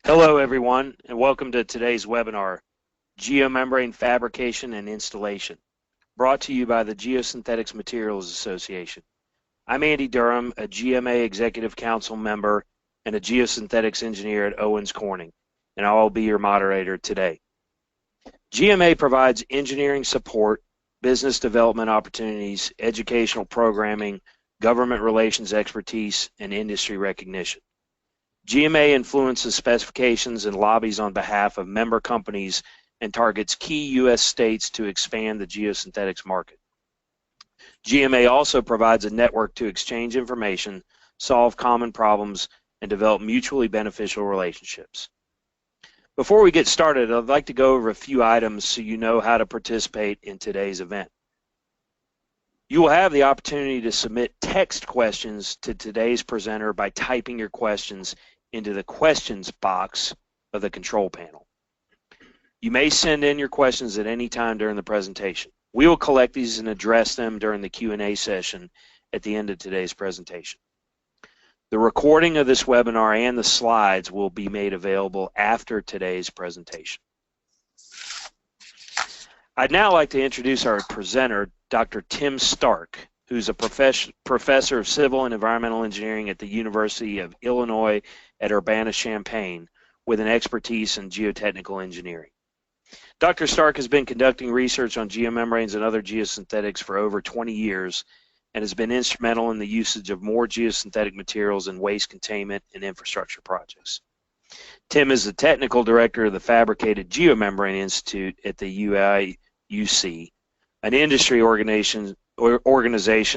Hello, everyone, and welcome to today's webinar, Geomembrane Fabrication and Installation, brought to you by the Geosynthetics Materials Association. I'm Andy Durham, a GMA Executive Council member and a geosynthetics engineer at Owens Corning, and I will be your moderator today. GMA provides engineering support, business development opportunities, educational programming, government relations expertise, and industry recognition. GMA influences specifications and lobbies on behalf of member companies and targets key U.S. states to expand the geosynthetics market. GMA also provides a network to exchange information, solve common problems, and develop mutually beneficial relationships. Before we get started, I'd like to go over a few items so you know how to participate in today's event. You will have the opportunity to submit text questions to today's presenter by typing your questions into the questions box of the control panel. You may send in your questions at any time during the presentation. We will collect these and address them during the Q&A session at the end of today's presentation. The recording of this webinar and the slides will be made available after today's presentation. I'd now like to introduce our presenter, Dr. Tim Stark, who's a professor of civil and environmental engineering at the University of Illinois at Urbana-Champaign with an expertise in geotechnical engineering. Dr. Stark has been conducting research on geomembranes and other geosynthetics for over 20 years and has been instrumental in the usage of more geosynthetic materials in waste containment and infrastructure projects. Tim is the technical director of the Fabricated Geomembrane Institute at the UIUC, an industry organization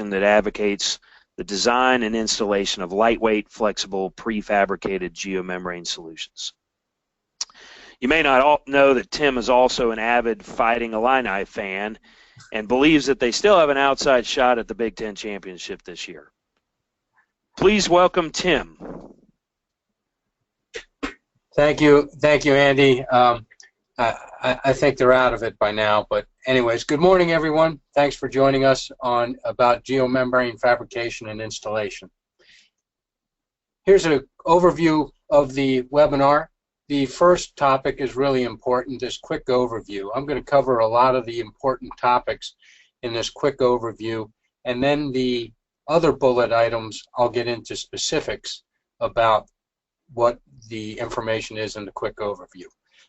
that advocates the design and installation of lightweight, flexible, prefabricated geomembrane solutions. You may not know that Tim is also an avid Fighting Illini fan and believes that they still have an outside shot at the Big Ten championship this year. Please welcome Tim. Thank you, Andy. I think they're out of it by now, but anyways, good morning, everyone. Thanks for joining us about geomembrane fabrication and installation. Here's an overview of the webinar. The first topic is really important, this quick overview. I'm going to cover a lot of the important topics in this quick overview, and then the other bullet items, I'll get into specifics about what the information is in the quick overview.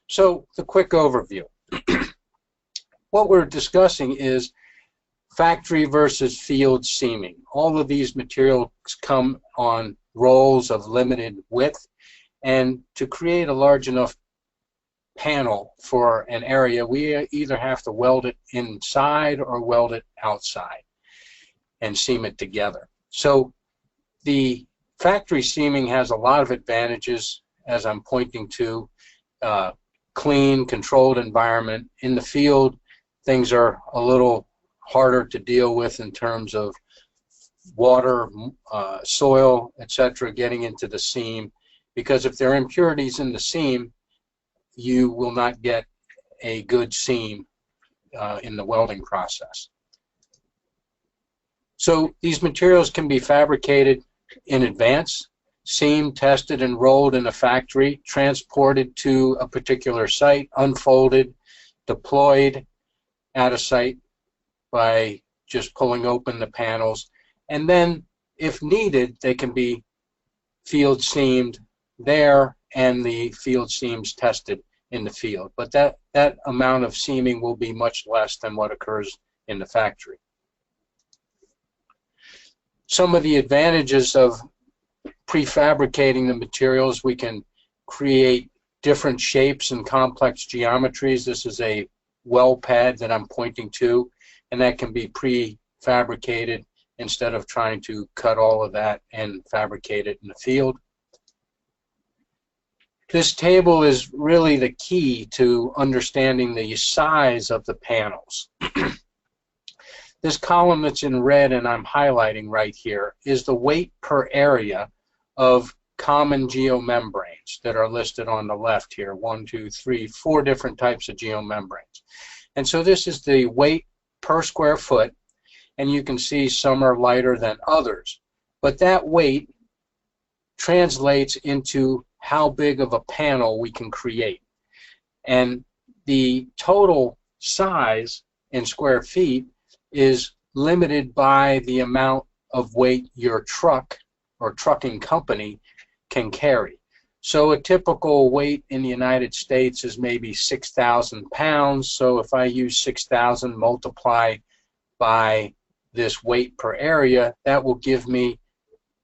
So the quick overview. What we're discussing is factory versus field seaming. All of these materials come on rolls of limited width, and to create a large enough panel for an area, we either have to weld it inside or weld it outside and seam it together. So the factory seaming has a lot of advantages, as I'm pointing to. Clean, controlled environment. In the field, things are a little harder to deal with in terms of water, soil, etc., getting into the seam, because if there are impurities in the seam, you will not get a good seam in the welding process. So these materials can be fabricated in advance, seamed, tested, and rolled in a factory, transported to a particular site, unfolded, deployed at a site by just pulling open the panels, and then, if needed, they can be field seamed there and the field seams tested in the field. But that amount of seaming will be much less than what occurs in the factory. Some of the advantages of prefabricating the materials: we can create different shapes and complex geometries. This is a well pad that I'm pointing to, and that can be prefabricated instead of trying to cut all of that and fabricate it in the field. This table is really the key to understanding the size of the panels. This column that's in red and I'm highlighting right here is the weight per area of common geomembranes that are listed on the left here. 1, 2, 3, 4 different types of geomembranes. And so this is the weight per square foot, and you can see some are lighter than others. But that weight translates into how big of a panel we can create. And the total size in square feet is limited by the amount of weight your truck or trucking company can carry. So a typical weight in the United States is maybe 6,000 pounds. So if I use 6,000 multiply by this weight per area, that will give me,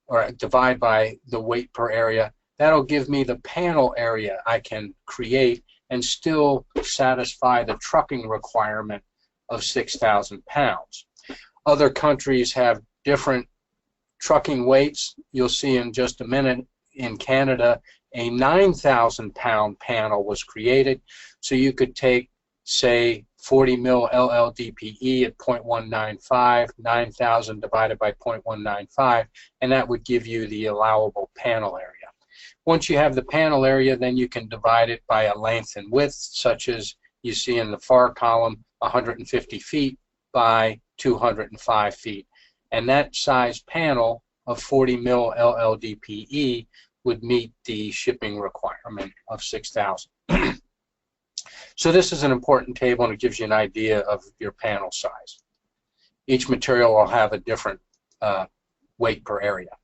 or divide by the weight per area, that'll give me the panel area I can create and still satisfy the trucking requirement of 6,000 pounds. Other countries have different trucking weights. You'll see in just a minute in Canada, a 9,000 pound panel was created. So you could take, say, 40 mil LLDPE at 0.195, 9,000 divided by 0.195, and that would give you the allowable panel area. Once you have the panel area, then you can divide it by a length and width, such as you see in the far column, 150 feet by 205 feet. And that size panel of 40 mil LLDPE would meet the shipping requirement of 6,000. So this is an important table, and it gives you an idea of your panel size. Each material will have a different weight per area.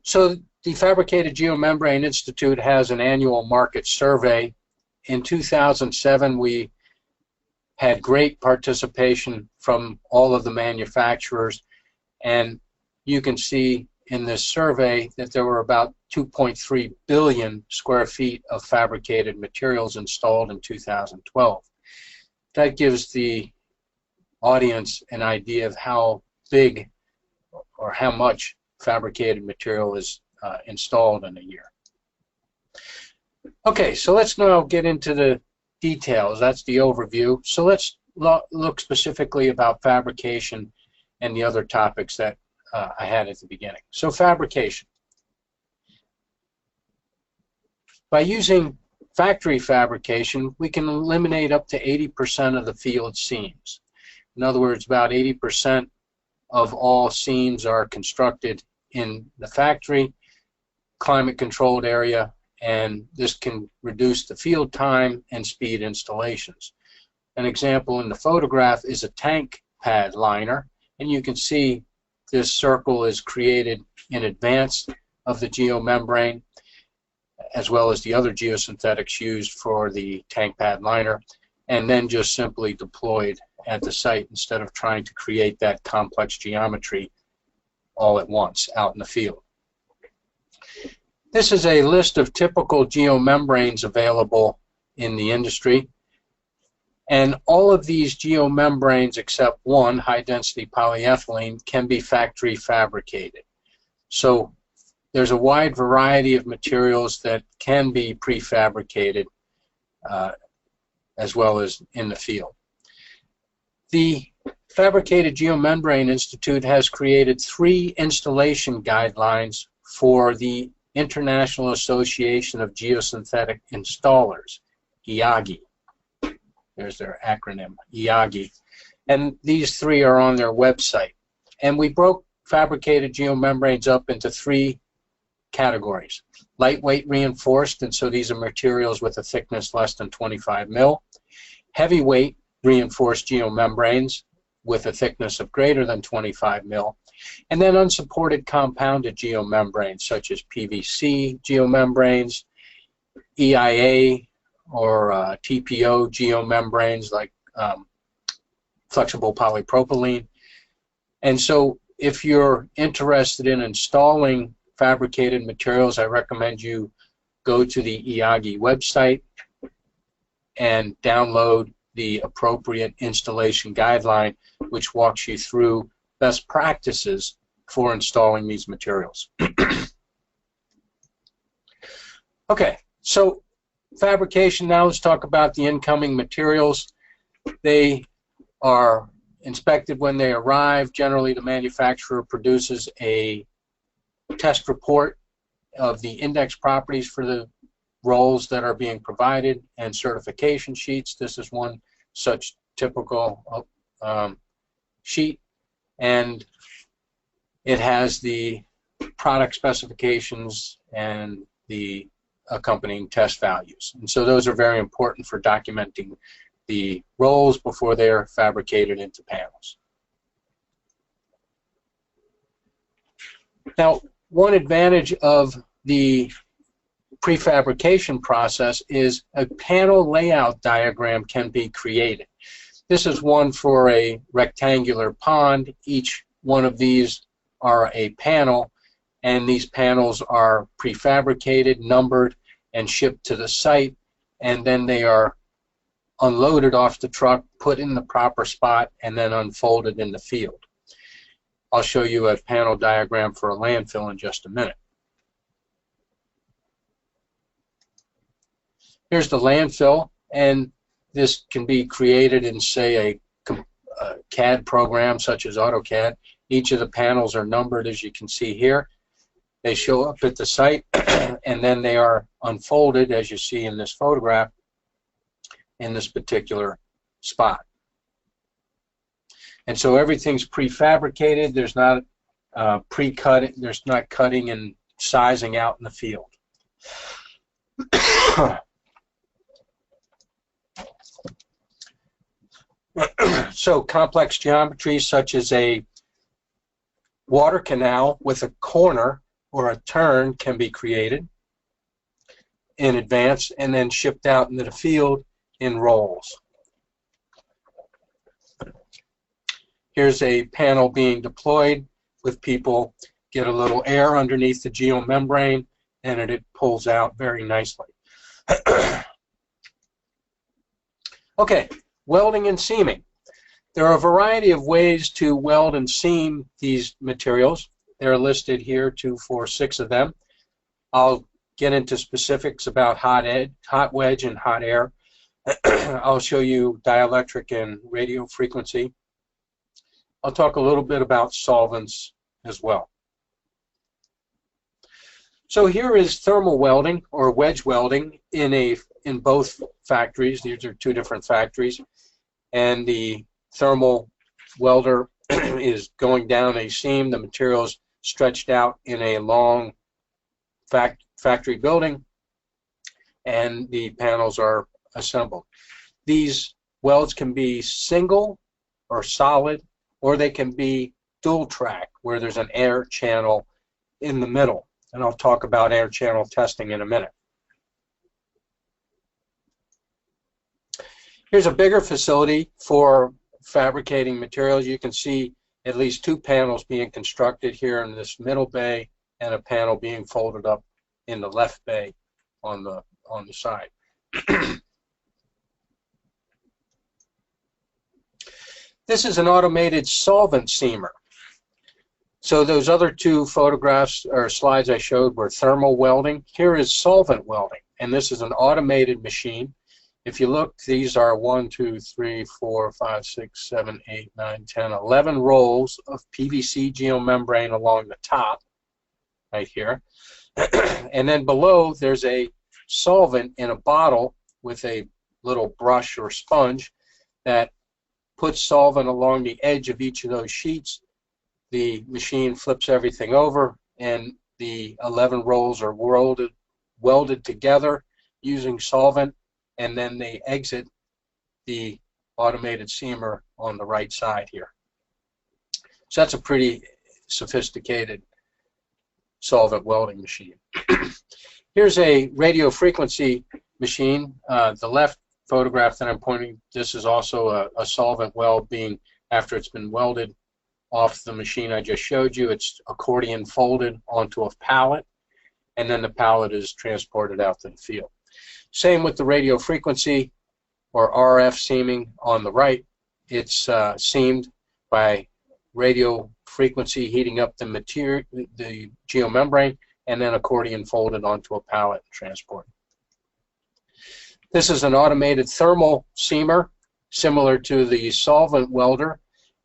So the Fabricated Geomembrane Institute has an annual market survey. In 2007, we had great participation from all of the manufacturers, and you can see in this survey that there were about 2.3 billion square feet of fabricated materials installed in 2012. That gives the audience an idea of how big or how much fabricated material is installed in a year. Okay, so let's now get into the details. That's the overview. So let's look specifically about fabrication and the other topics that I had at the beginning. So fabrication. By using factory fabrication, we can eliminate up to 80% of the field seams. In other words, about 80% of all seams are constructed in the factory, climate-controlled area, and this can reduce the field time and speed installations. An example in the photograph is a tank pad liner, and you can see this circle is created in advance of the geomembrane, as well as the other geosynthetics used for the tank pad liner, and then just simply deployed at the site instead of trying to create that complex geometry all at once out in the field. This is a list of typical geomembranes available in the industry, and all of these geomembranes except one, high-density polyethylene, can be factory fabricated. So there's a wide variety of materials that can be prefabricated as well as in the field. The Fabricated Geomembrane Institute has created 3 installation guidelines for the International Association of Geosynthetic Installers, IAGI. There's their acronym, IAGI. And these 3 are on their website. And we broke fabricated geomembranes up into 3 categories. Lightweight reinforced, and so these are materials with a thickness less than 25 mil. Heavyweight reinforced geomembranes with a thickness of greater than 25 mil. And then unsupported compounded geomembranes such as PVC geomembranes, EIA or TPO geomembranes like flexible polypropylene. And so if you're interested in installing fabricated materials, I recommend you go to the IAGI website and download the appropriate installation guideline, which walks you through best practices for installing these materials. Okay, so fabrication, now let's talk about the incoming materials. They are inspected when they arrive. Generally, the manufacturer produces a test report of the index properties for the rolls that are being provided and certification sheets. This is one such typical sheet, and it has the product specifications and the accompanying test values. And so those are very important for documenting the rolls before they're fabricated into panels. Now, one advantage of the prefabrication process is a panel layout diagram can be created. This is one for a rectangular pond. Each one of these are a panel, and these panels are prefabricated, numbered, and shipped to the site, and then they are unloaded off the truck, put in the proper spot, and then unfolded in the field. I'll show you a panel diagram for a landfill in just a minute. Here's the landfill, and this can be created in, say, a CAD program such as AutoCAD. Each of the panels are numbered, as you can see here. They show up at the site, and then they are unfolded, as you see in this photograph, in this particular spot. And so everything's prefabricated. There's not pre-cut. There's not cutting and sizing out in the field. So complex geometries such as a water canal with a corner or a turn can be created in advance and then shipped out into the field in rolls. Here's a panel being deployed with people get a little air underneath the geomembrane, and it pulls out very nicely. Okay, welding and seaming. There are a variety of ways to weld and seam these materials. They're listed here, 2, 4, 6 of them. I'll get into specifics about hot wedge and hot air. I'll show you dielectric and radio frequency. I'll talk a little bit about solvents as well. So here is thermal welding or wedge welding in both factories. These are 2 different factories, and the thermal welder is going down a seam. The material is stretched out in a long factory building, and the panels are assembled. These welds can be single or solid, or they can be dual track, where there's an air channel in the middle. And I'll talk about air channel testing in a minute. Here's a bigger facility for fabricating materials. You can see at least 2 panels being constructed here in this middle bay, and a panel being folded up in the left bay on the side. This is an automated solvent seamer. So those other 2 photographs or slides I showed were thermal welding. Here is solvent welding, and this is an automated machine. If you look, these are 1, 2, 3, 4, 5, 6, 7, 8, 9, 10, 11 rolls of PVC geomembrane along the top, right here. And then below, there's a solvent in a bottle with a little brush or sponge that puts solvent along the edge of each of those sheets. The machine flips everything over, and the 11 rolls are welded together using solvent, and then they exit the automated seamer on the right side here. So that's a pretty sophisticated solvent welding machine. Here's a radio frequency machine. The left photograph that I'm pointing, this is also a solvent weld being, after it's been welded off the machine I just showed you, it's accordion folded onto a pallet, and then the pallet is transported out to the field. Same with the radio frequency or RF seaming on the right. It's seamed by radio frequency heating up the material, the geomembrane, and then accordion folded onto a pallet and transported. This is an automated thermal seamer similar to the solvent welder,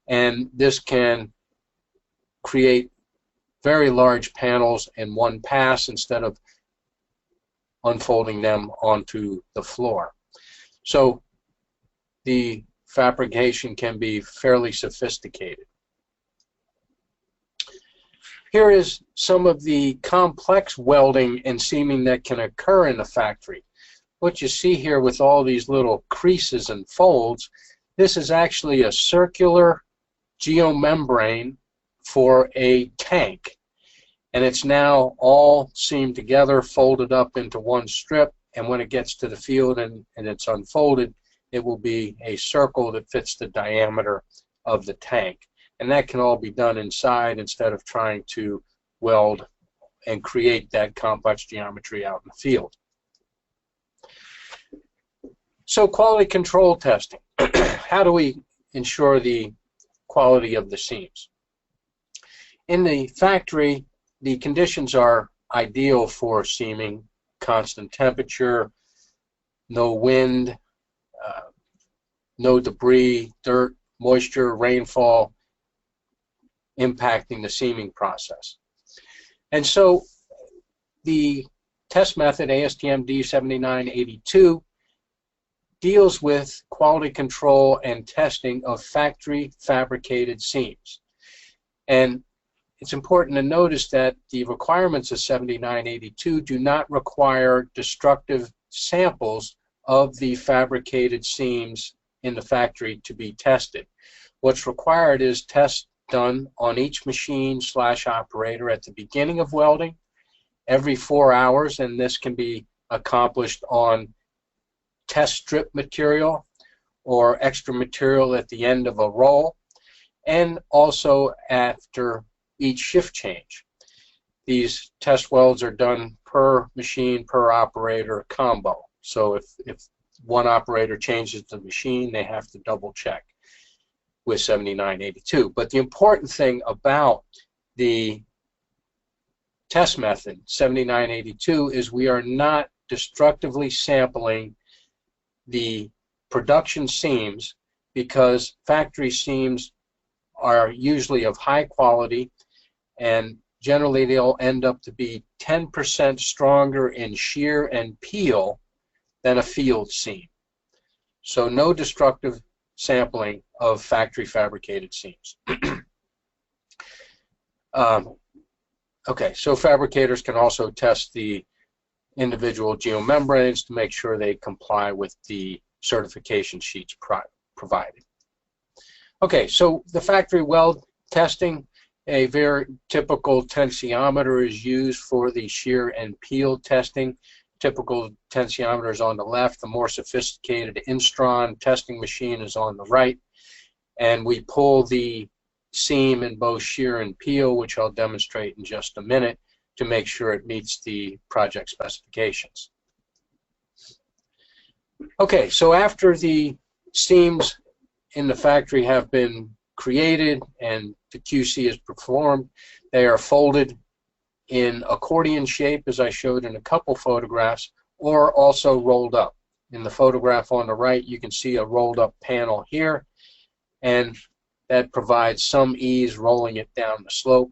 and this can create very large panels in one pass instead of unfolding them onto the floor. So the fabrication can be fairly sophisticated. Here is some of the complex welding and seaming that can occur in the factory. What you see here with all these little creases and folds, this is actually a circular geomembrane for a tank. And it's now all seamed together, folded up into one strip, and when it gets to the field and it's unfolded, it will be a circle that fits the diameter of the tank. And that can all be done inside instead of trying to weld and create that complex geometry out in the field. So quality control testing. How do we ensure the quality of the seams? In the factory, the conditions are ideal for seaming: constant temperature, no wind, no debris, dirt, moisture, rainfall impacting the seaming process. And so the test method, ASTM D7982, deals with quality control and testing of factory fabricated seams. And it's important to notice that the requirements of 7982 do not require destructive samples of the fabricated seams in the factory to be tested. What's required is tests done on each machine/operator at the beginning of welding every 4 hours, and this can be accomplished on test strip material or extra material at the end of a roll, and also after each shift change. These test welds are done per machine, per operator combo. So if one operator changes the machine, they have to double check with 7982. But the important thing about the test method, 7982, is we are not destructively sampling the production seams, because factory seams are usually of high quality, and generally they'll end up to be 10% stronger in shear and peel than a field seam. So no destructive sampling of factory fabricated seams. Okay, so fabricators can also test the individual geomembranes to make sure they comply with the certification sheets provided. Okay, so the factory weld testing, a very typical tensiometer is used for the shear and peel testing. Typical tensiometer is on the left. The more sophisticated Instron testing machine is on the right. And we pull the seam in both shear and peel, which I'll demonstrate in just a minute, to make sure it meets the project specifications. Okay, so after the seams in the factory have been created and the QC is performed, they are folded in accordion shape, as I showed in a couple photographs, or also rolled up. In the photograph on the right, you can see a rolled up panel here, and that provides some ease rolling it down the slope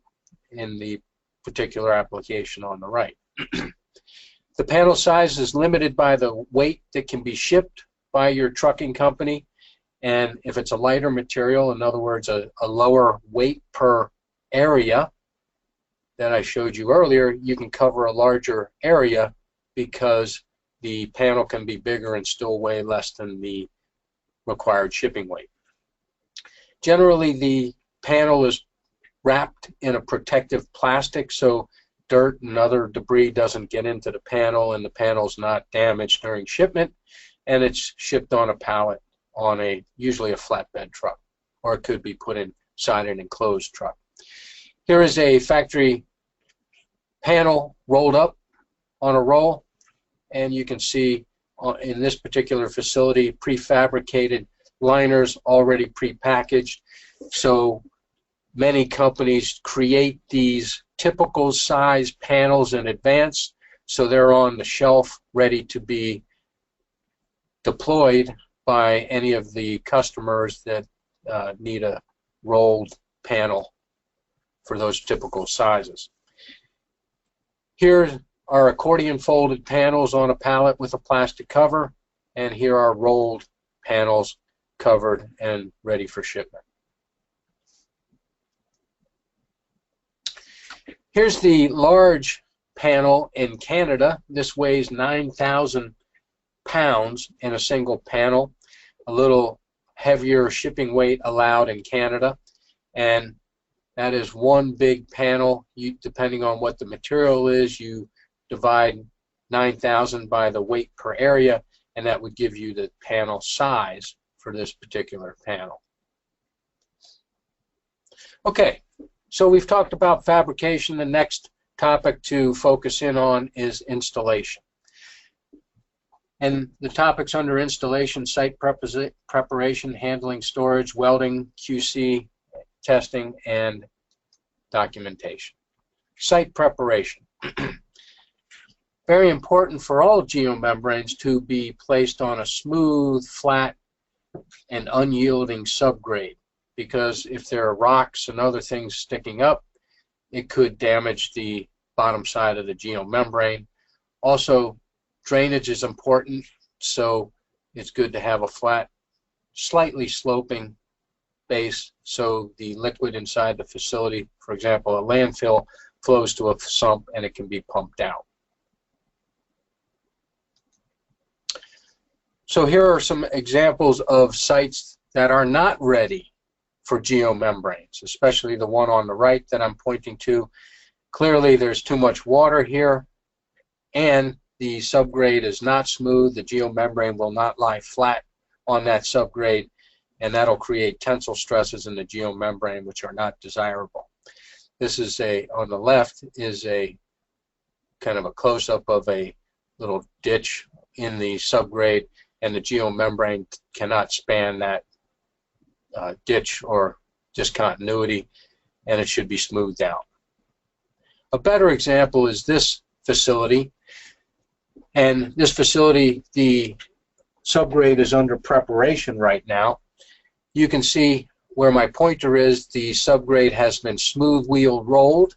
in the particular application on the right. The panel size is limited by the weight that can be shipped by your trucking company, and if it's a lighter material, in other words, a lower weight per area that I showed you earlier, you can cover a larger area because the panel can be bigger and still weigh less than the required shipping weight. Generally, the panel is wrapped in a protective plastic so dirt and other debris doesn't get into the panel and the panel's not damaged during shipment, and it's shipped on a pallet on usually a flatbed truck, or it could be put inside an enclosed truck. Here is a factory panel rolled up on a roll, and you can see in this particular facility prefabricated liners already prepackaged. So many companies create these typical size panels in advance, so they're on the shelf ready to be deployed by any of the customers that need a rolled panel for those typical sizes. Here are accordion folded panels on a pallet with a plastic cover, and here are rolled panels covered and ready for shipment. Here's the large panel in Canada. This weighs 9,000 pounds in a single panel. A little heavier shipping weight allowed in Canada, and that is one big panel. Depending on what the material is, you divide 9,000 by the weight per area, and that would give you the panel size for this particular panel. Okay, so we've talked about fabrication. The next topic to focus in on is installation. And the topics under installation: site preparation, handling, storage, welding, QC, testing, and documentation. Site preparation. Very important for all geomembranes to be placed on a smooth, flat, and unyielding subgrade, because if there are rocks and other things sticking up, it could damage the bottom side of the geomembrane. Also, drainage is important, so it's good to have a flat, slightly sloping base so the liquid inside the facility, for example a landfill, flows to a sump and it can be pumped out. So here are some examples of sites that are not ready for geomembranes, especially the one on the right that I'm pointing to. Clearly there's too much water here, and the subgrade is not smooth. The geomembrane will not lie flat on that subgrade, and that'll create tensile stresses in the geomembrane, which are not desirable. This is on the left is a kind of a close-up of a little ditch in the subgrade, and the geomembrane cannot span that ditch or discontinuity, and it should be smoothed out. A better example is this facility. And this facility, the subgrade is under preparation right now. You can see where my pointer is, the subgrade has been smooth wheel rolled,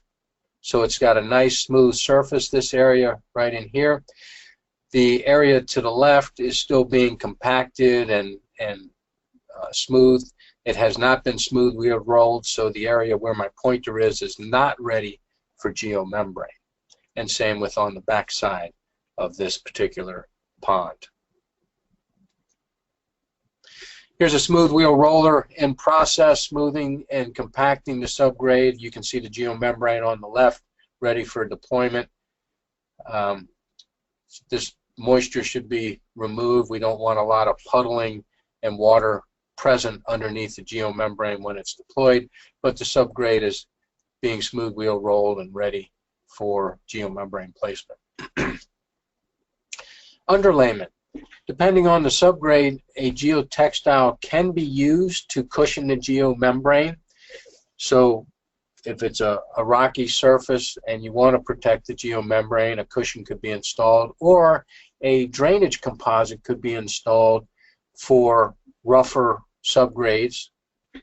so it's got a nice smooth surface, this area right in here. The area to the left is still being compacted and smooth. It has not been smooth wheel rolled, so the area where my pointer is not ready for geomembrane. And same with on the back side of this particular pond. Here's a smooth wheel roller in process, smoothing and compacting the subgrade. You can see the geomembrane on the left, ready for deployment. This moisture should be removed. We don't want a lot of puddling and water present underneath the geomembrane when it's deployed, but the subgrade is being smooth wheel rolled and ready for geomembrane placement. Underlayment. Depending on the subgrade, a geotextile can be used to cushion the geomembrane. So if it's a rocky surface and you want to protect the geomembrane, a cushion could be installed, or a drainage composite could be installed for rougher subgrades.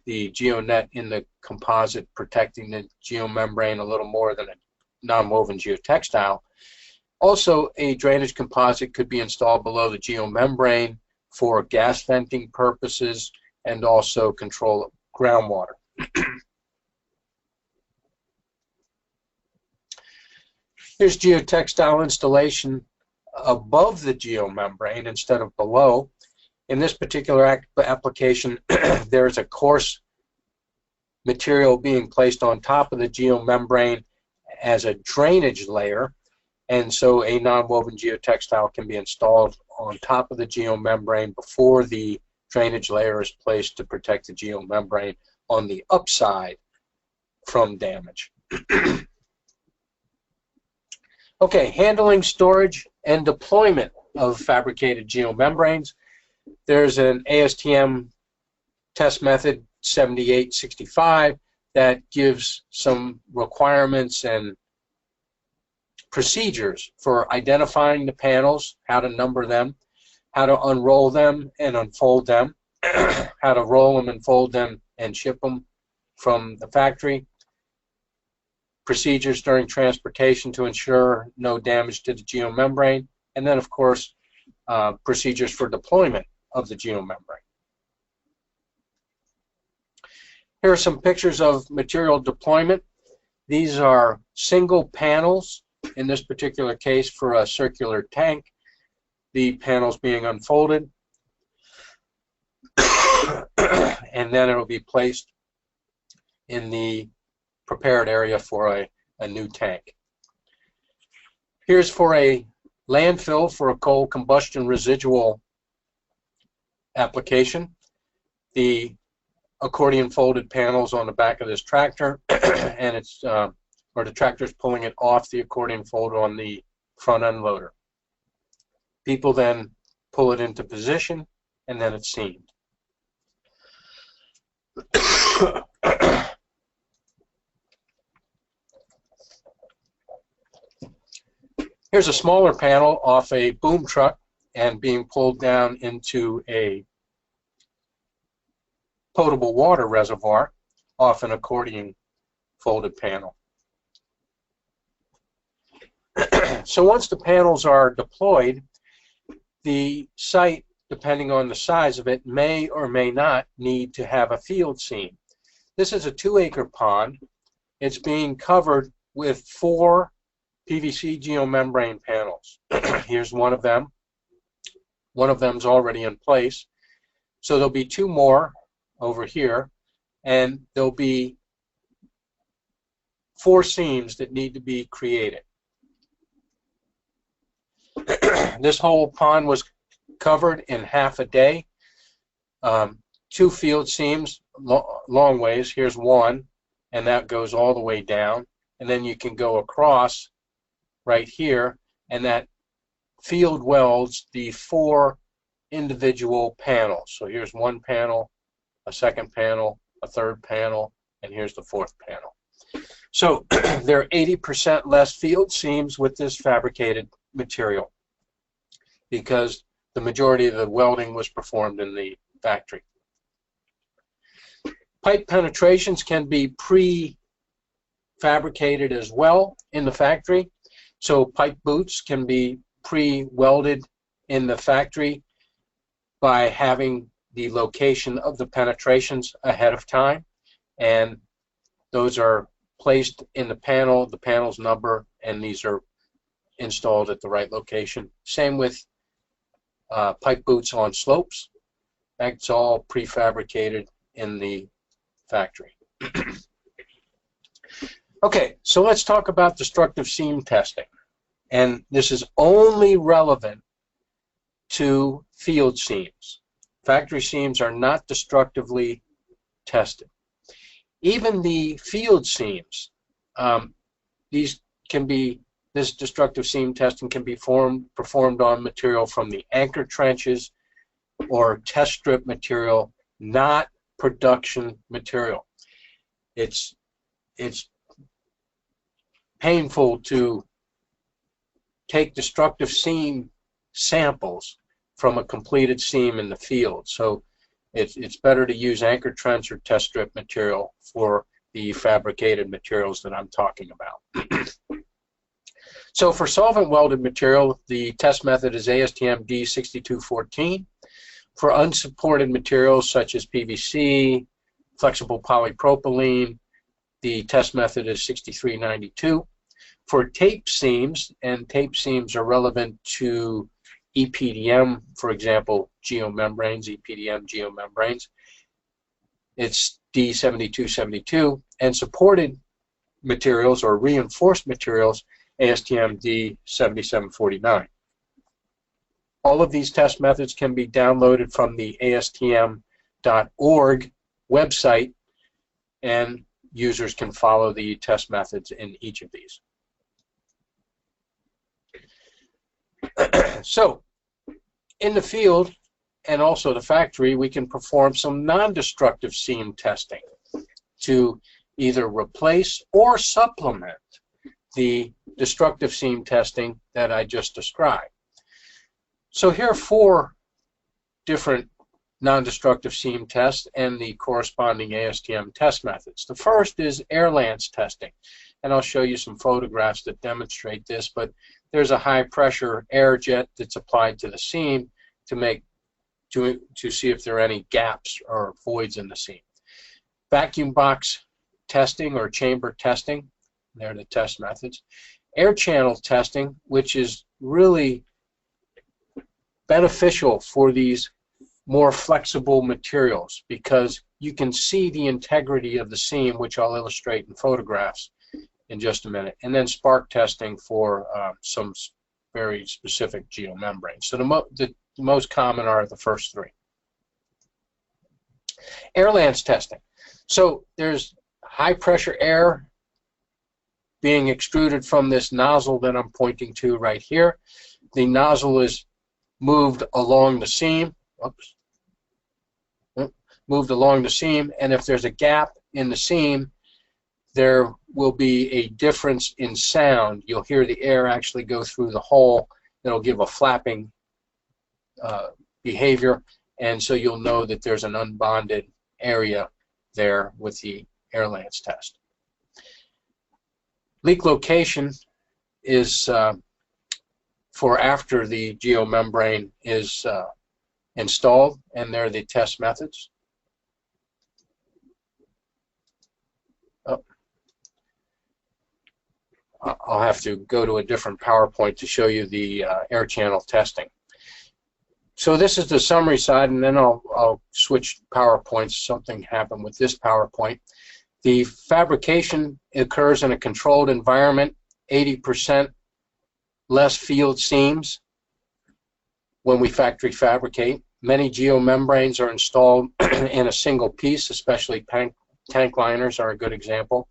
The geonet in the composite protecting the geomembrane a little more than a non-woven geotextile. Also, a drainage composite could be installed below the geomembrane for gas venting purposes and also control of groundwater. Here's geotextile installation above the geomembrane instead of below. In this particular application, there's a coarse material being placed on top of the geomembrane as a drainage layer, and so a non-woven geotextile can be installed on top of the geomembrane before the drainage layer is placed to protect the geomembrane on the upside from damage. Okay, handling, storage, and deployment of fabricated geomembranes. There's an ASTM test method 7865 that gives some requirements and procedures for identifying the panels, how to number them, how to unroll them and unfold them, how to roll them and fold them and ship them from the factory, procedures during transportation to ensure no damage to the geomembrane, and then of course procedures for deployment of the geomembrane. Here are some pictures of material deployment. These are single panels, in this particular case for a circular tank, the panels being unfolded, and then it'll be placed in the prepared area for a new tank. Here's for a landfill for a coal combustion residual application. The accordion folded panels on the back of this tractor, and it's or the tractor's pulling it off the accordion fold on the front end loader. People then pull it into position, and then it's seamed. Here's a smaller panel off a boom truck and being pulled down into a potable water reservoir off an accordion folded panel. So once the panels are deployed, the site, depending on the size of it, may or may not need to have a field seam. This is a 2-acre pond. It's being covered with 4 PVC geomembrane panels. Here's one of them. One of them's already in place. So there'll be 2 more over here, and there'll be 4 seams that need to be created. This whole pond was covered in half a day. 2 field seams, long ways. Here's one, and that goes all the way down. And then you can go across right here, and that field welds the 4 individual panels. So here's one panel, a second panel, a third panel, and here's the 4th panel. So there are 80% less field seams with this fabricated material because the majority of the welding was performed in the factory. Pipe penetrations can be pre-fabricated as well in the factory. So pipe boots can be pre-welded in the factory by having the location of the penetrations ahead of time, and those are placed in the panel, the panel's number, and these are installed at the right location. Same with pipe boots on slopes. That's all prefabricated in the factory. Okay, so let's talk about destructive seam testing. And this is only relevant to field seams. Factory seams are not destructively tested. Even the field seams, this destructive seam testing can be performed on material from the anchor trenches or test strip material, not production material. It's painful to take destructive seam samples from a completed seam in the field. So it's better to use anchor trench or test strip material for the fabricated materials that I'm talking about. So for solvent welded material, the test method is ASTM D6214. For unsupported materials such as PVC, flexible polypropylene, the test method is 6392. For tape seams, and tape seams are relevant to EPDM, for example, geomembranes, EPDM geomembranes, it's D7272, and supported materials or reinforced materials, ASTM D7749. All of these test methods can be downloaded from the ASTM.org website, and users can follow the test methods in each of these. So, in the field and also the factory, we can perform some non-destructive seam testing to either replace or supplement the destructive seam testing that I just described. So here are 4 different non-destructive seam tests and the corresponding ASTM test methods. The first is air lance testing, and I'll show you some photographs that demonstrate this, but there's a high pressure air jet that's applied to the seam to see if there are any gaps or voids in the seam. Vacuum box testing or chamber testing, They're the test methods. Air channel testing, which is really beneficial for these more flexible materials because you can see the integrity of the seam, which I'll illustrate in photographs in just a minute. And then spark testing for some very specific geomembranes. So the most common are the first three. Air lance testing. So there's high pressure air being extruded from this nozzle that I'm pointing to right here. The nozzle is moved along the seam. Oops. Moved along the seam, and if there's a gap in the seam, there will be a difference in sound. You'll hear the air actually go through the hole. It'll give a flapping behavior, and so you'll know that there's an unbonded area there with the air lance test. Leak location is for after the geomembrane is installed, and they're the test methods. Oh. I'll have to go to a different PowerPoint to show you the air channel testing. So this is the summary side, and then I'll switch PowerPoints. Something happened with this PowerPoint. The fabrication occurs in a controlled environment, 80% less field seams when we factory fabricate. Many geomembranes are installed in a single piece, especially tank liners are a good example.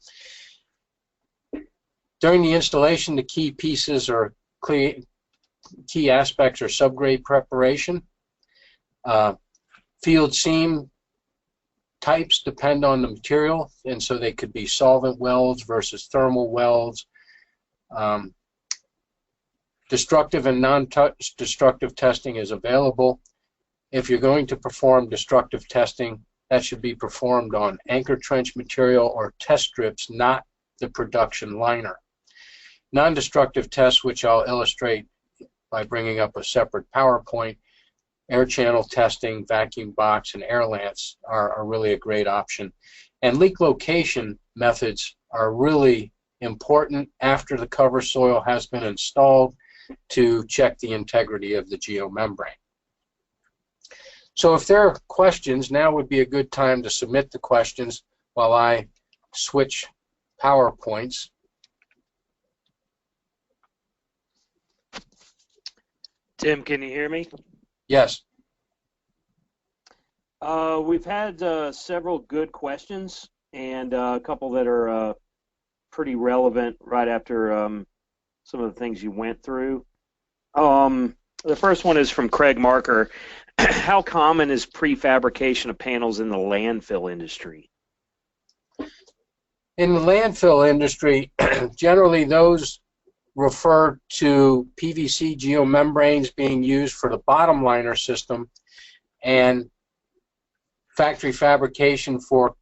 During the installation, the key pieces or key aspects are subgrade preparation. Field seam types depend on the material, and so they could be solvent welds versus thermal welds. Destructive and non-destructive testing is available. If you're going to perform destructive testing, that should be performed on anchor trench material or test strips, not the production liner. Non-destructive tests, which I'll illustrate by bringing up a separate PowerPoint, air channel testing, vacuum box, and air lance are really a great option. And leak location methods are really important after the cover soil has been installed to check the integrity of the geomembrane. So if there are questions, now would be a good time to submit the questions while I switch PowerPoints. Tim, can you hear me? Yes. We've had several good questions and a couple that are pretty relevant right after some of the things you went through. The first one is from Craig Marker. How common is prefabrication of panels in the landfill industry? In the landfill industry, generally those refer to PVC geomembranes being used for the bottom liner system and factory fabrication for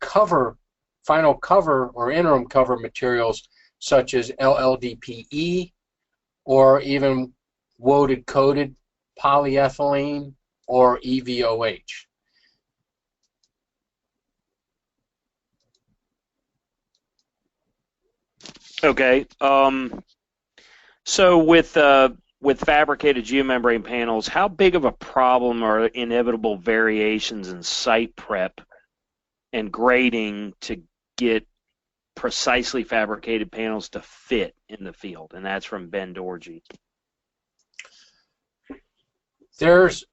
final cover or interim cover materials such as LLDPE or even woaded coated polyethylene or EVOH. Okay. So with fabricated geomembrane panels, how big of a problem are inevitable variations in site prep and grading to get precisely fabricated panels to fit in the field? And that's from Ben Dorji. There's,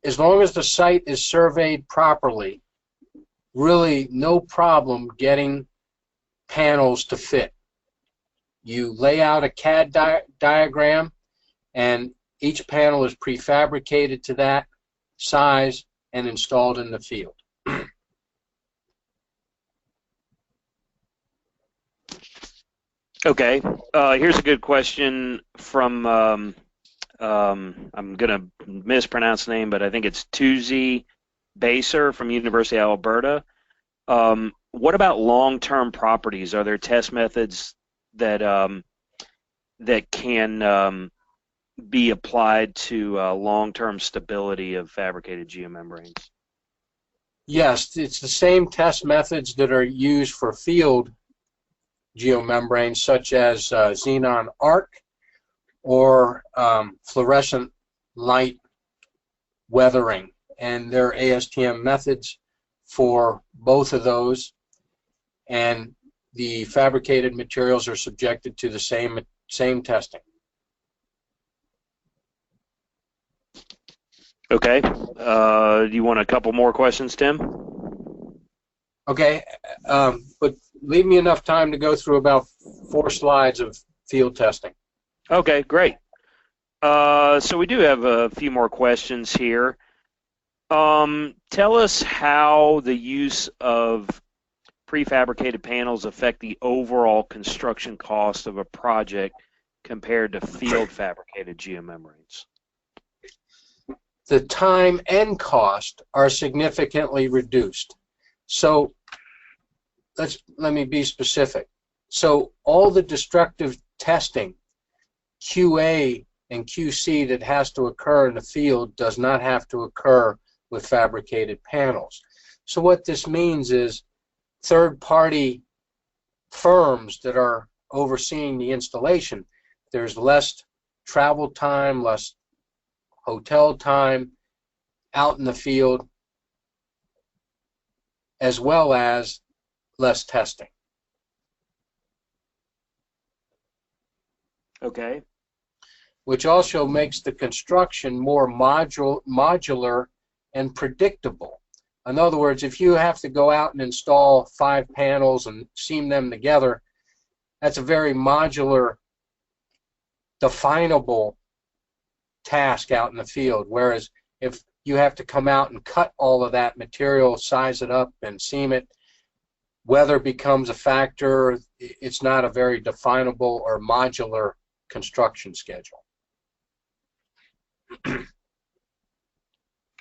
as long as the site is surveyed properly, really no problem getting panels to fit. You lay out a CAD diagram, and each panel is prefabricated to that size and installed in the field. Okay. Here's a good question from, I'm going to mispronounce the name, but I think it's Tuzi Baser from University of Alberta. What about long-term properties? Are there test methods that that can be applied to long-term stability of fabricated geomembranes? Yes, it's the same test methods that are used for field geomembranes such as xenon arc or fluorescent light weathering. And there are ASTM methods for both of those. And the fabricated materials are subjected to the same testing. Okay. Do you want a couple more questions, Tim? Okay, but leave me enough time to go through about 4 slides of field testing. Okay, great. So we do have a few more questions here. Tell us how the use of prefabricated panels affect the overall construction cost of a project compared to field fabricated geomembranes. The time and cost are significantly reduced. So let me be specific. So all the destructive testing, QA and QC, that has to occur in the field does not have to occur with fabricated panels. So what this means is third-party firms that are overseeing the installation, there's less travel time, less hotel time out in the field, as well as less testing. Okay. Which also makes the construction more modular and predictable. In other words, if you have to go out and install 5 panels and seam them together, that's a very modular, definable task out in the field. Whereas if you have to come out and cut all of that material, size it up, and seam it, weather becomes a factor. It's not a very definable or modular construction schedule.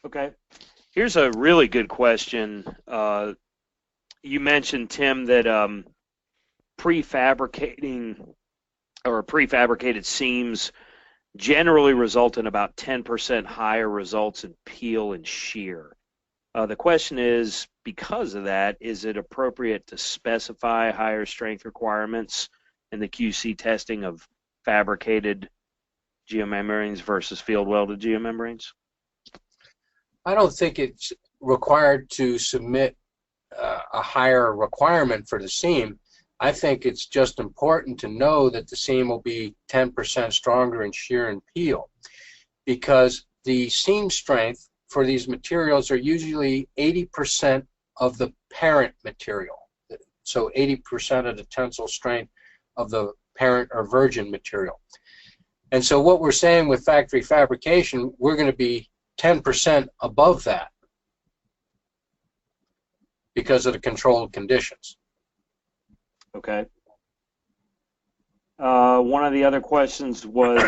Okay. Here's a really good question. You mentioned, Tim, that prefabricating or prefabricated seams generally result in about 10% higher results in peel and shear. The question is, because of that, is it appropriate to specify higher strength requirements in the QC testing of fabricated geomembranes versus field welded geomembranes? I don't think it's required to submit a higher requirement for the seam. I think it's just important to know that the seam will be 10% stronger in shear and peel, because the seam strength for these materials are usually 80% of the parent material. So 80% of the tensile strength of the parent or virgin material. And so what we're saying with factory fabrication, we're going to be 10% above that because of the controlled conditions. Okay. One of the other questions was,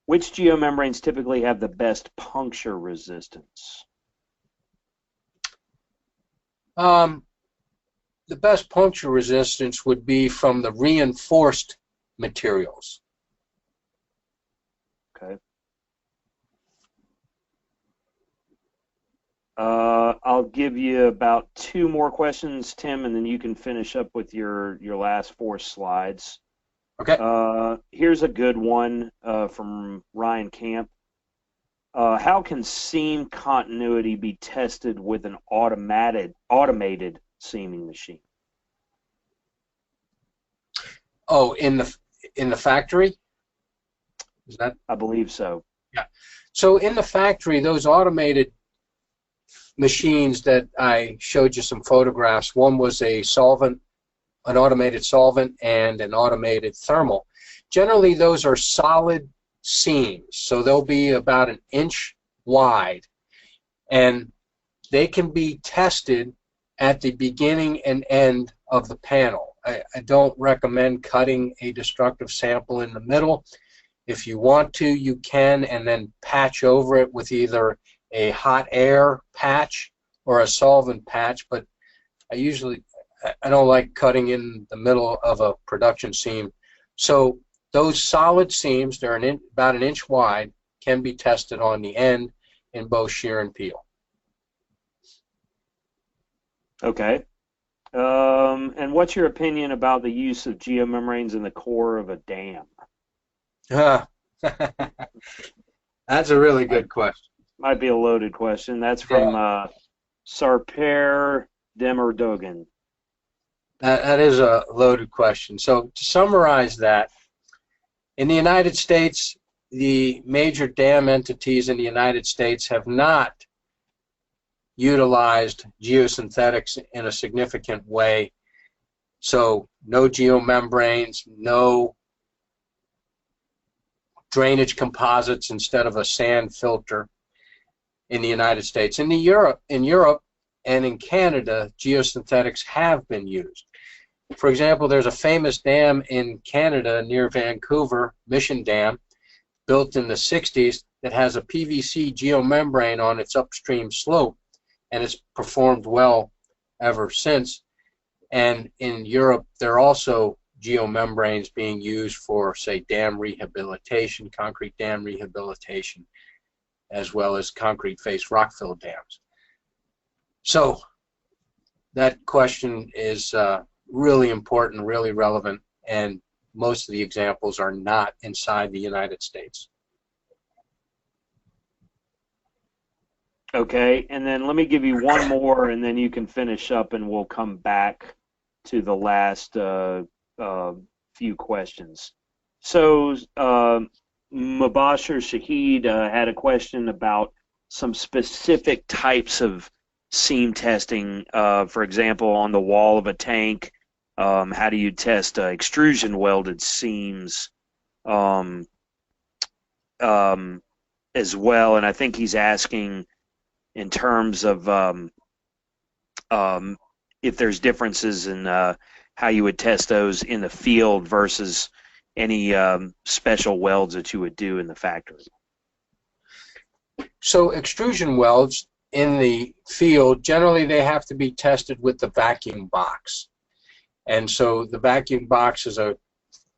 which geomembranes typically have the best puncture resistance? The best puncture resistance would be from the reinforced materials. Okay. I'll give you about 2 more questions, Tim, and then you can finish up with your last 4 slides. Okay. Here's a good one from Ryan Camp. How can seam continuity be tested with an automated seaming machine? Oh, in the factory? Is that? I believe so. Yeah. So in the factory, those automated machines that I showed you some photographs, one was a solvent, an automated solvent, and an automated thermal. Generally, those are solid seams, so they'll be about 1 inch wide, and they can be tested at the beginning and end of the panel. I don't recommend cutting a destructive sample in the middle. If you want to, you can, and then patch over it with either a hot air patch or a solvent patch, but I don't like cutting in the middle of a production seam. So those solid seams, they're about 1 inch wide, can be tested on the end in both shear and peel. Okay. And what's your opinion about the use of geomembranes in the core of a dam? Huh. That's a really Might, good question. might be a loaded question. That's Yeah, from Sarper Demerdogan. that is a loaded question. So to summarize that, in the United States, the major dam entities in the United States have not utilized geosynthetics in a significant way. So no geomembranes, no drainage composites instead of a sand filter in the United States. In Europe and in Canada, geosynthetics have been used. For example, there's a famous dam in Canada near Vancouver, Mission Dam, built in the 60s that has a PVC geomembrane on its upstream slope, and it's performed well ever since. And in Europe, there are also geomembranes being used for, say, dam rehabilitation, concrete dam rehabilitation, as well as concrete face rockfill dams. So that question is really important, really relevant, and most of the examples are not inside the United States. Okay, and then let me give you one more, and then you can finish up, and we'll come back to the last few questions. So, Mubashir Shahid had a question about some specific types of seam testing. For example, on the wall of a tank, how do you test extrusion welded seams um, as well? And I think he's asking in terms of um, if there's differences in how you would test those in the field versus any special welds that you would do in the factory. So extrusion welds in the field, generally they have to be tested with the vacuum box. And so the vacuum box has a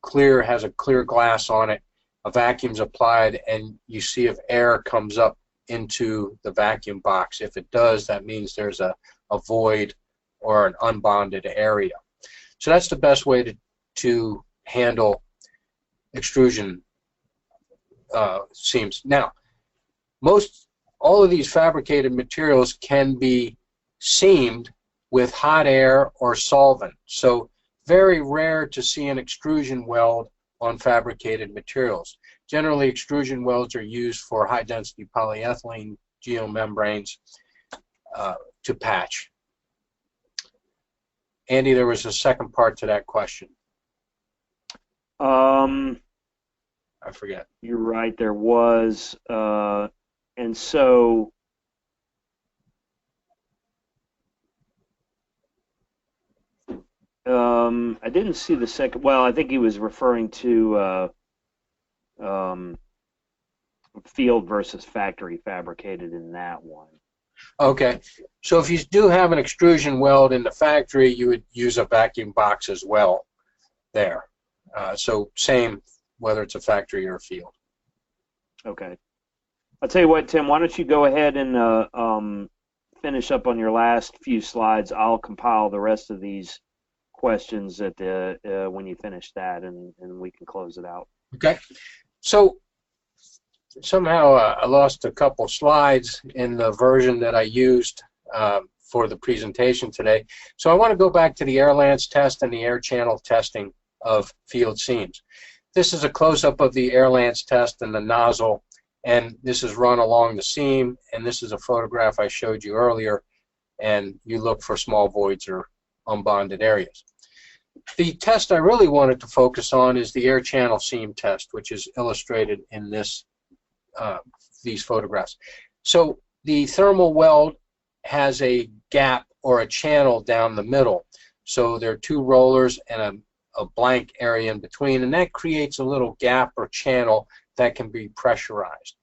clear glass on it. A vacuum's applied, and you see if air comes up into the vacuum box. If it does, that means there's a void or an unbonded area. So that's the best way to handle extrusion seams. Now, all of these fabricated materials can be seamed with hot air or solvent. So very rare to see an extrusion weld on fabricated materials. Generally, extrusion welds are used for high-density polyethylene geomembranes to patch. Andy, there was a second part to that question. I forget. You're right, there was. And so I didn't see the second. Well, I think he was referring to field versus factory fabricated in that one. Okay, so if you do have an extrusion weld in the factory, you would use a vacuum box as well there. So same whether it's a factory or a field. Okay. I'll tell you what, Tim, why don't you go ahead and finish up on your last few slides. I'll compile the rest of these questions at the when you finish that, and we can close it out. Okay, so somehow I lost a couple slides in the version that I used for the presentation today. So I want to go back to the air lance test and the air channel testing of field seams. This is a close-up of the air lance test and the nozzle, and this is run along the seam, and this is a photograph I showed you earlier, and you look for small voids or unbonded areas. The test I really wanted to focus on is the air channel seam test, which is illustrated in these photographs. So the thermal weld has a gap or a channel down the middle. So there are two rollers and a blank area in between, and that creates a little gap or channel that can be pressurized.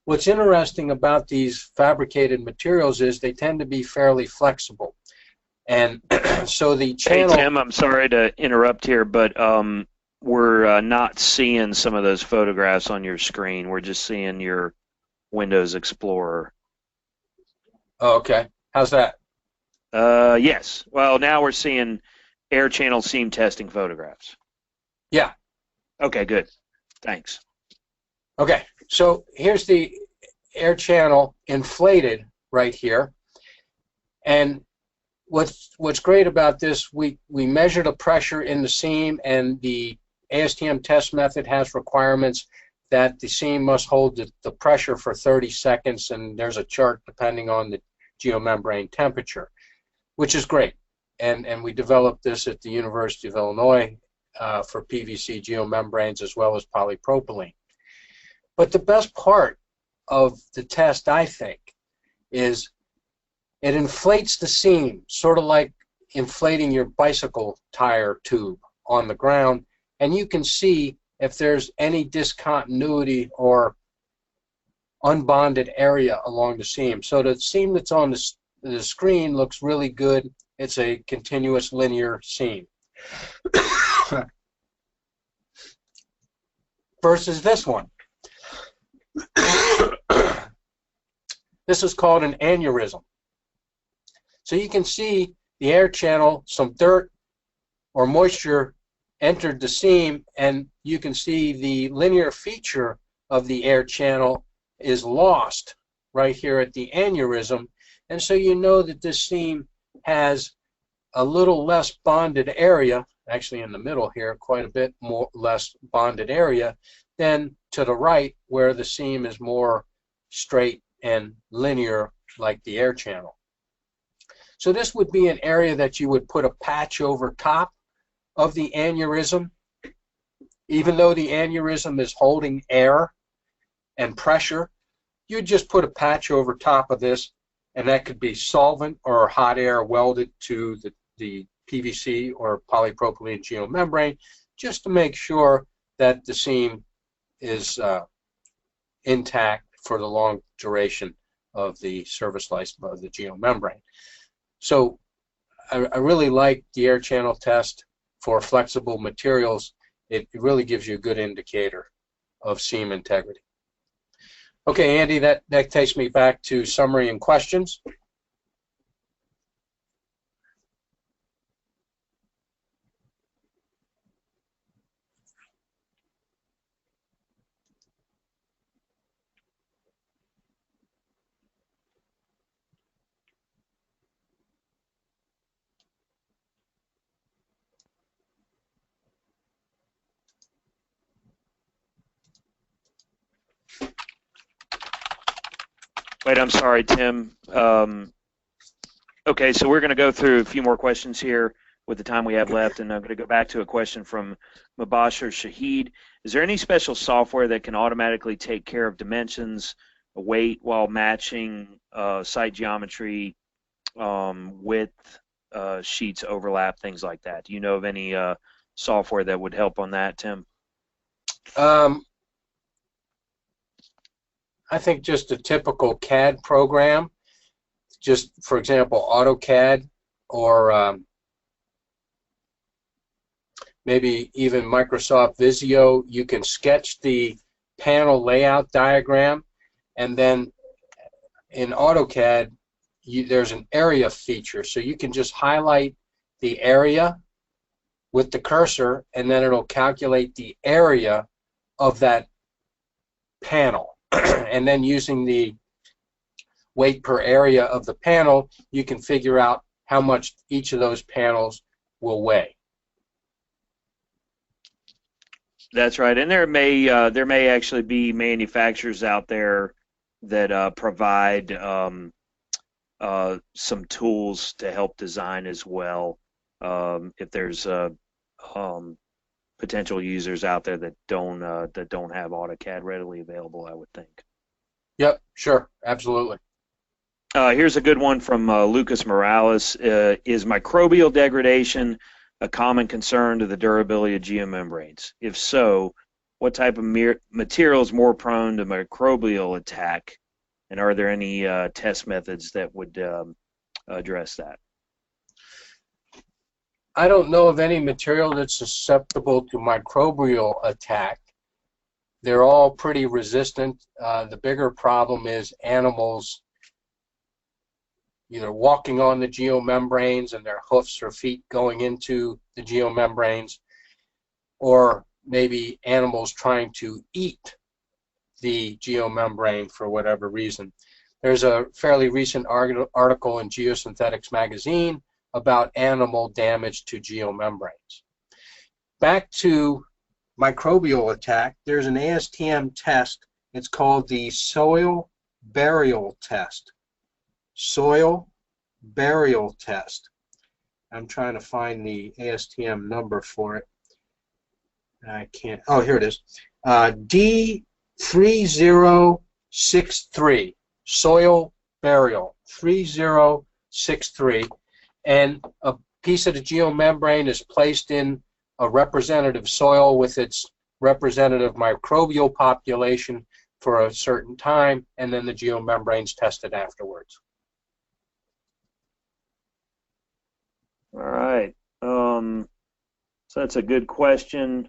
What's interesting about these fabricated materials is they tend to be fairly flexible. And so the channel... Hey, Tim, I'm sorry to interrupt here, but we're not seeing some of those photographs on your screen. We're just seeing your Windows Explorer. Oh, okay. How's that? Yes. Well, now we're seeing air channel seam testing photographs. Yeah. Okay, good. Thanks. Okay. So here's the air channel inflated right here. And what's great about this, we measure the pressure in the seam, and the ASTM test method has requirements that the seam must hold the pressure for 30 seconds, and there's a chart depending on the geomembrane temperature, which is great. And we developed this at the University of Illinois for PVC geomembranes as well as polypropylene. But the best part of the test, I think, is it inflates the seam, sort of like inflating your bicycle tire tube on the ground, and you can see if there's any discontinuity or unbonded area along the seam. So the seam that's on the screen looks really good. It's a continuous linear seam. Versus this one. This is called an aneurysm. So you can see the air channel, some dirt or moisture entered the seam, and you can see the linear feature of the air channel is lost right here at the aneurysm. And so you know that this seam has a little less bonded area, actually in the middle here, quite a bit more less bonded area than to the right, where the seam is more straight and linear like the air channel. So this would be an area that you would put a patch over top of the aneurysm. Even though the aneurysm is holding air and pressure, you'd just put a patch over top of this, and that could be solvent or hot air welded to the PVC or polypropylene geomembrane, just to make sure that the seam is intact for the long duration of the service life of the geomembrane. So I really like the air channel test for flexible materials. It really gives you a good indicator of seam integrity. Okay, Andy, that takes me back to summary and questions. Wait, I'm sorry, Tim. Okay, so we're going to go through a few more questions here with the time we have left, and I'm going to go back to a question from Mubashir Shahid. Is there any special software that can automatically take care of dimensions, weight, while matching site geometry, width, sheets overlap, things like that? Do you know of any software that would help on that, Tim? I think just a typical CAD program, just for example, AutoCAD, or maybe even Microsoft Visio. You can sketch the panel layout diagram, and then in AutoCAD, there's an area feature, so you can just highlight the area with the cursor, and then it'll calculate the area of that panel. And then using the weight per area of the panel, you can figure out how much each of those panels will weigh. That's right, and there may actually be manufacturers out there that provide some tools to help design as well. If there's potential users out there that don't have AutoCAD readily available, I would think. Yep, sure, absolutely. Here's a good one from Lucas Morales. Is microbial degradation a common concern to the durability of geomembranes? If so, what type of material is more prone to microbial attack, and are there any test methods that would address that? I don't know of any material that's susceptible to microbial attack. They're all pretty resistant. The bigger problem is animals either walking on the geomembranes and their hoofs or feet going into the geomembranes, or maybe animals trying to eat the geomembrane for whatever reason. There's a fairly recent article in Geosynthetics magazine about animal damage to geomembranes. Back to microbial attack, there's an ASTM test. It's called the soil burial test. Soil burial test. I'm trying to find the ASTM number for it. I can't. Oh, here it is. D3063. Soil burial. 3063. And a piece of the geomembrane is placed in a representative soil with its representative microbial population for a certain time, and then the geomembrane's tested afterwards. All right. So that's a good question.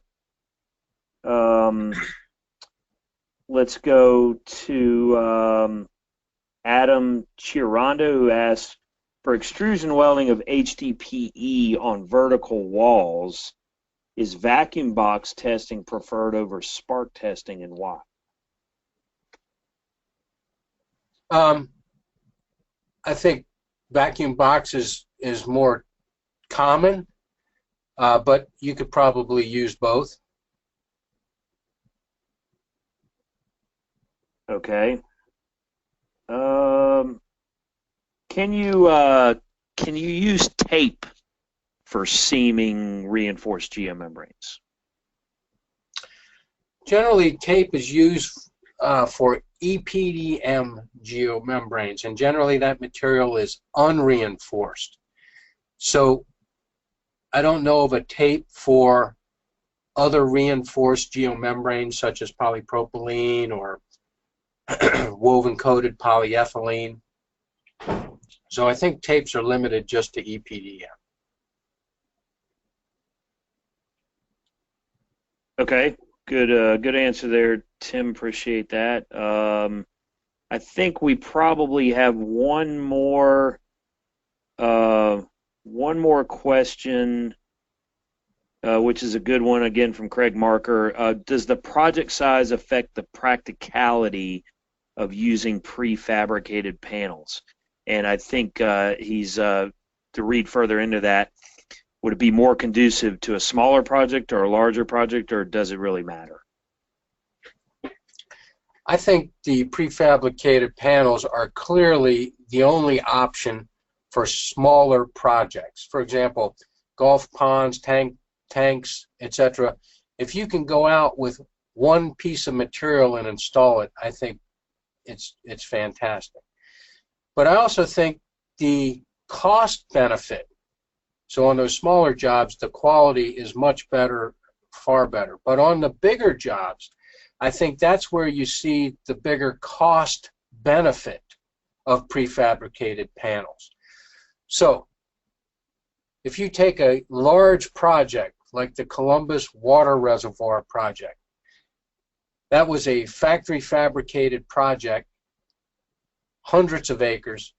Let's go to Adam Chirando, who asks, for extrusion welding of HDPE on vertical walls, is vacuum box testing preferred over spark testing, and why? I think vacuum box is more common, but you could probably use both. Okay. Can you use tape for seaming reinforced geomembranes? Generally, tape is used for EPDM geomembranes, and generally that material is unreinforced. So I don't know of a tape for other reinforced geomembranes such as polypropylene or woven coated polyethylene. So I think tapes are limited just to EPDM. Okay, good answer there, Tim. Appreciate that. I think we probably have one more question, which is a good one again from Craig Marker. Does the project size affect the practicality of using prefabricated panels? And I think he's to read further into that. Would it be more conducive to a smaller project or a larger project, or does it really matter? I think the prefabricated panels are clearly the only option for smaller projects. For example, golf ponds, tanks, etc. If you can go out with one piece of material and install it, I think it's fantastic. But I also think the cost benefit, so on those smaller jobs, the quality is much better, far better. But on the bigger jobs, I think that's where you see the bigger cost benefit of prefabricated panels. So if you take a large project like the Columbus Water Reservoir project, that was a factory fabricated project, hundreds of acres,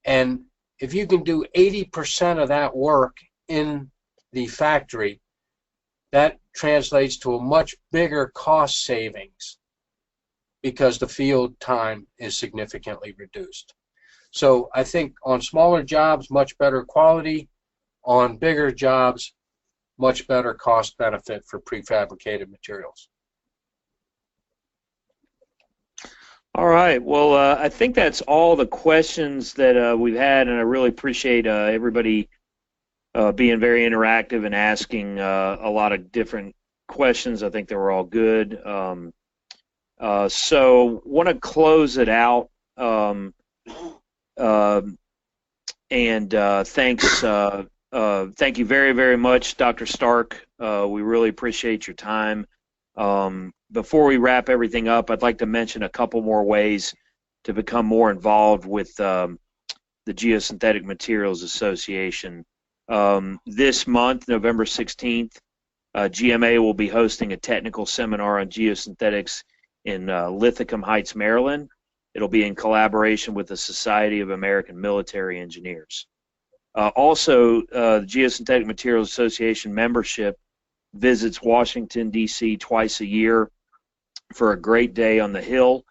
and if you can do 80% of that work in the factory, that translates to a much bigger cost savings because the field time is significantly reduced. So I think on smaller jobs, much better quality. On bigger jobs, much better cost benefit for prefabricated materials. All right. Well, I think that's all the questions that we've had, and I really appreciate everybody being very interactive and asking a lot of different questions. I think they were all good. So want to close it out, and thanks. Thank you very, very much, Dr. Stark. We really appreciate your time. Before we wrap everything up, I'd like to mention a couple more ways to become more involved with the Geosynthetic Materials Association. This month, November 16th, GMA will be hosting a technical seminar on geosynthetics in Linthicum Heights, Maryland. It'll be in collaboration with the Society of American Military Engineers. Also, the Geosynthetic Materials Association membership visits Washington, D.C. twice a year for a great day on the Hill,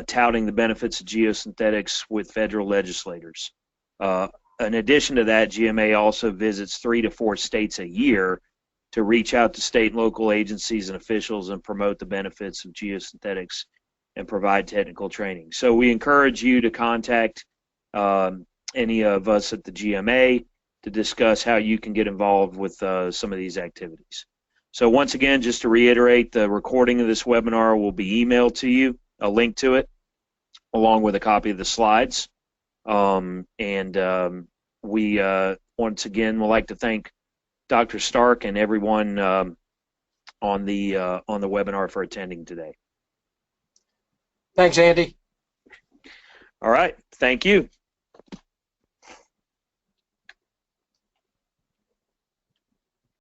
touting the benefits of geosynthetics with federal legislators. In addition to that, GMA also visits 3 to 4 states a year to reach out to state and local agencies and officials and promote the benefits of geosynthetics and provide technical training. So we encourage you to contact any of us at the GMA to discuss how you can get involved with some of these activities. So once again, just to reiterate, the recording of this webinar will be emailed to you, a link to it, along with a copy of the slides. We once again would like to thank Dr. Stark and everyone on the webinar for attending today. Thanks, Andy. All right. Thank you.